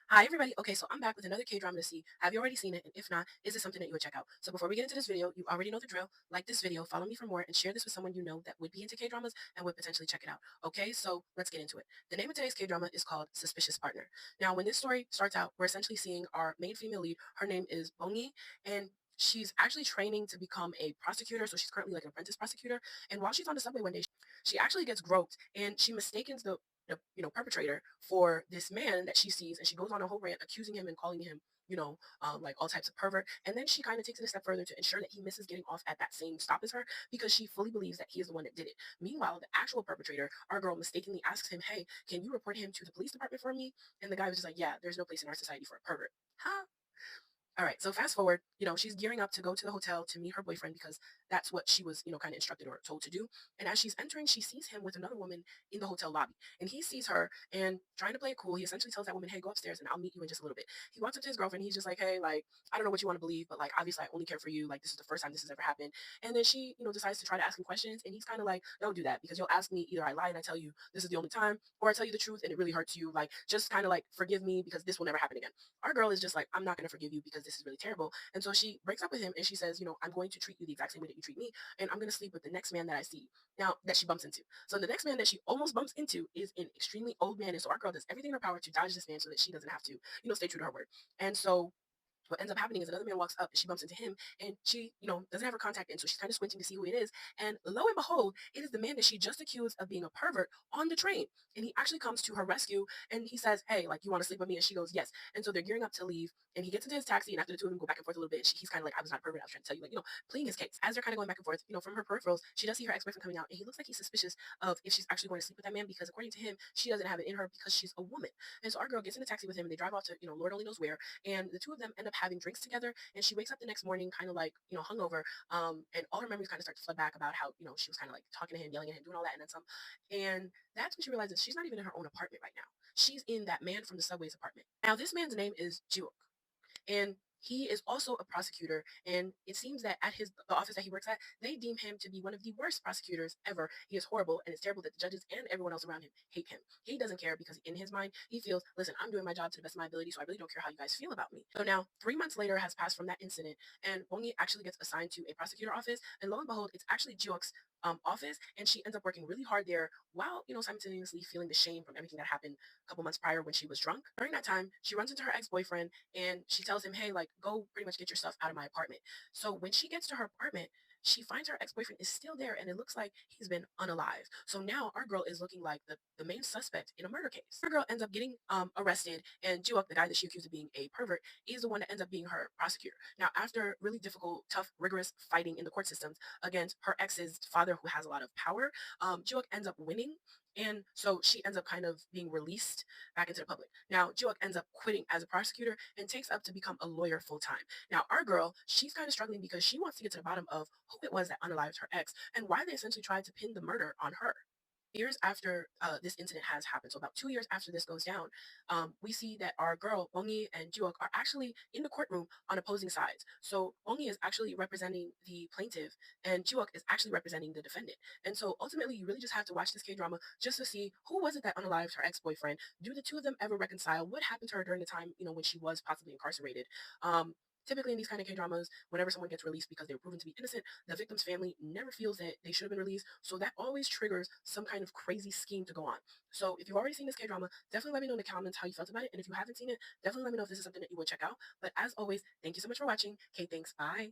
Hi everybody. Okay, so I'm back with another K-drama to see. Have you already seen it? And if not, is it something that you would check out? So before we get into this video, you already know the drill. Like this video, follow me for more, and share this with someone you know that would be into K-dramas and would potentially check it out. Okay, so let's get into it. The name of today's K-drama is called Suspicious Partner. Now, when this story starts out, we're essentially seeing our main female lead. Her name is Bongi, and she's actually training to become a prosecutor. So she's currently like an apprentice prosecutor. And while she's on the subway one day, she actually gets groped, and she mistakes the perpetrator for this man that she sees, and she goes on a whole rant accusing him and calling him like all types of pervert. And then she kind of takes it a step further to ensure that he misses getting off at that same stop as her, because she fully believes that he is the one that did it. Meanwhile, the actual perpetrator, our girl, mistakenly asks him, hey, can you report him to the police department for me? And the guy was just like, yeah, there's no place in our society for a pervert. Huh? All right, so fast forward, she's gearing up to go to the hotel to meet her boyfriend, because that's what she was, kind of instructed or told to do. And as she's entering, she sees him with another woman in the hotel lobby. And he sees her, and trying to play it cool, he essentially tells that woman, hey, go upstairs and I'll meet you in just a little bit. He walks up to his girlfriend. He's just like, hey, like, I don't know what you want to believe, but like, obviously I only care for you. Like, this is the first time this has ever happened. And then she, decides to try to ask him questions. And he's kind of like, don't do that, because you'll ask me, either I lie and I tell you this is the only time, or I tell you the truth and it really hurts you. Like, just kind of like forgive me, because this will never happen again. Our girl is just like, I'm not going to forgive you because this is really terrible. And so she breaks up with him, and she says, I'm going to treat you the exact same way that you treat me, and I'm going to sleep with the next man that I see. Now, that she bumps into. So the next man that she almost bumps into is an extremely old man. And so our girl does everything in her power to dodge this man so that she doesn't have to, stay true to her word. And so what ends up happening is another man walks up, and she bumps into him, and she, doesn't have her contact in, so she's kind of squinting to see who it is. And lo and behold, it is the man that she just accused of being a pervert on the train. And he actually comes to her rescue, and he says, hey, like, you want to sleep with me? And she goes, yes. And so they're gearing up to leave, and he gets into his taxi, and after the two of them go back and forth a little bit, he's kind of like, I was not a pervert, I was trying to tell you, like, pleading his case. As they're kind of going back and forth, from her peripherals, she does see her ex-boyfriend coming out, and he looks like he's suspicious of if she's actually going to sleep with that man, because according to him, she doesn't have it in her because she's a woman. And so our girl gets in the taxi with him, and they drive off to, Lord only knows where, and the two of them end up having drinks together. And she wakes up the next morning kind of like, hungover, and all her memories kind of start to flood back about how, she was kind of like talking to him, yelling at him, doing all that, and then some. And that's when she realizes she's not even in her own apartment right now. She's in that man from the subway's apartment. Now, this man's name is Jiwook, and he is also a prosecutor. And it seems that at the office that he works at, they deem him to be one of the worst prosecutors ever. He is horrible, and it's terrible that the judges and everyone else around him hate him. He doesn't care, because in his mind, he feels, listen, I'm doing my job to the best of my ability, so I really don't care how you guys feel about me. So now 3 months later has passed from that incident, and Bongi actually gets assigned to a prosecutor office, and lo and behold, it's actually Jiok's office, and she ends up working really hard there, while simultaneously feeling the shame from everything that happened a couple months prior when she was drunk. During that time, she runs into her ex-boyfriend, and she tells him, hey, like, go pretty much get your stuff out of my apartment. So when she gets to her apartment, she finds her ex-boyfriend is still there, and it looks like he's been unalived. So now our girl is looking like the main suspect in a murder case. Our girl ends up getting arrested, and Juok, the guy that she accused of being a pervert, is the one that ends up being her prosecutor. Now, after really difficult, tough, rigorous fighting in the court systems against her ex's father, who has a lot of power, Juok ends up winning, and so she ends up kind of being released back into the public. Now, Jiwook ends up quitting as a prosecutor and takes up to become a lawyer full time. Now, our girl, she's kind of struggling because she wants to get to the bottom of who it was that unalived her ex and why they essentially tried to pin the murder on her. Years after this incident has happened, so about 2 years after this goes down, we see that our girl, Bongi and Jiwook, are actually in the courtroom on opposing sides. So Bongi is actually representing the plaintiff, and Jiwook is actually representing the defendant. And so ultimately, you really just have to watch this K-drama just to see who was it that unalived her ex-boyfriend. Do the two of them ever reconcile? What happened to her during the time, when she was possibly incarcerated? Typically in these kind of K-dramas, whenever someone gets released because they were proven to be innocent, the victim's family never feels that they should have been released. So that always triggers some kind of crazy scheme to go on. So if you've already seen this K-drama, definitely let me know in the comments how you felt about it. And if you haven't seen it, definitely let me know if this is something that you would check out. But as always, thank you so much for watching. Okay, thanks. Bye.